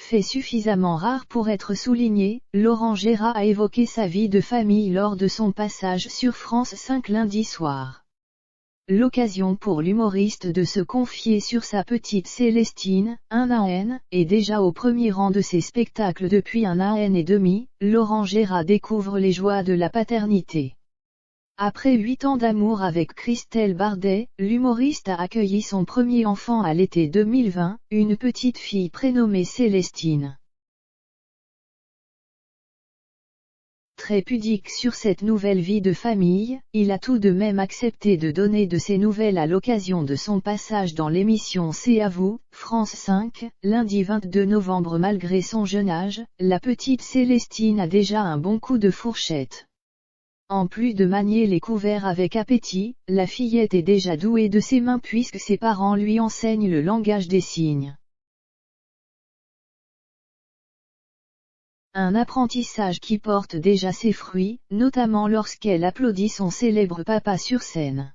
fait suffisamment rare pour être souligné, Laurent Gérard a évoqué sa vie de famille lors de son passage sur France 5 lundi soir. L'occasion pour l'humoriste de se confier sur sa petite Célestine, un an, et déjà au premier rang de ses spectacles depuis un an et demi, Laurent Gérard découvre les joies de la paternité. Après 8 ans d'amour avec Christelle Bardet, l'humoriste a accueilli son premier enfant à l'été 2020, une petite fille prénommée Célestine. Très pudique sur cette nouvelle vie de famille, il a tout de même accepté de donner de ses nouvelles à l'occasion de son passage dans l'émission C'est à vous, France 5, lundi 22 novembre. Malgré son jeune âge, la petite Célestine a déjà un bon coup de fourchette. En plus de manier les couverts avec appétit, la fillette est déjà douée de ses mains puisque ses parents lui enseignent le langage des signes. Un apprentissage qui porte déjà ses fruits, notamment lorsqu'elle applaudit son célèbre papa sur scène.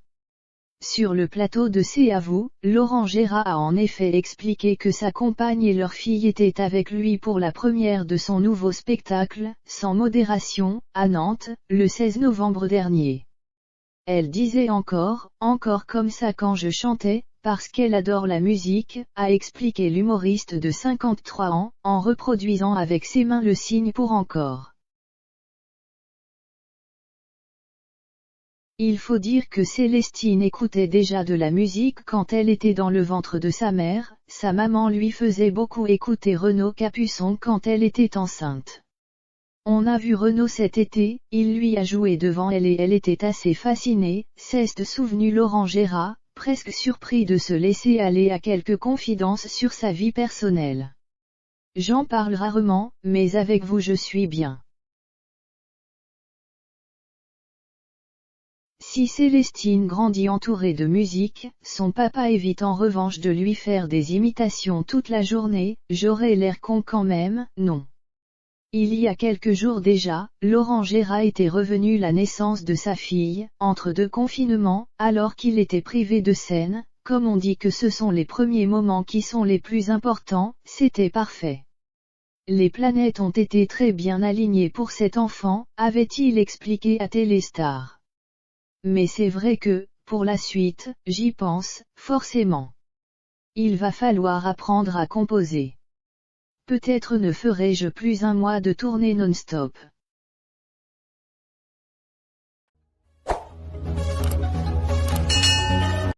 Sur le plateau de C'est à vous, Laurent Gérard a en effet expliqué que sa compagne et leur fille étaient avec lui pour la première de son nouveau spectacle, Sans modération, à Nantes, le 16 novembre dernier. Elle disait encore comme ça quand je chantais, parce qu'elle adore la musique, a expliqué l'humoriste de 53 ans, en reproduisant avec ses mains le signe pour encore. Il faut dire que Célestine écoutait déjà de la musique quand elle était dans le ventre de sa mère, sa maman lui faisait beaucoup écouter Renaud Capuçon quand elle était enceinte. On a vu Renaud cet été, il lui a joué devant elle et elle était assez fascinée, s'est souvenu Laurent Gérard, presque surpris de se laisser aller à quelques confidences sur sa vie personnelle. J'en parle rarement, mais avec vous je suis bien. Si Célestine grandit entourée de musique, son papa évite en revanche de lui faire des imitations toute la journée, j'aurais l'air con quand même, non. Il y a quelques jours déjà, Laurent Gérard était revenu la naissance de sa fille, entre deux confinements, alors qu'il était privé de scène, comme on dit que ce sont les premiers moments qui sont les plus importants, c'était parfait. Les planètes ont été très bien alignées pour cet enfant, avait-il expliqué à Téléstar. Mais c'est vrai que, pour la suite, j'y pense, forcément. Il va falloir apprendre à composer. Peut-être ne ferai-je plus un mois de tournée non-stop.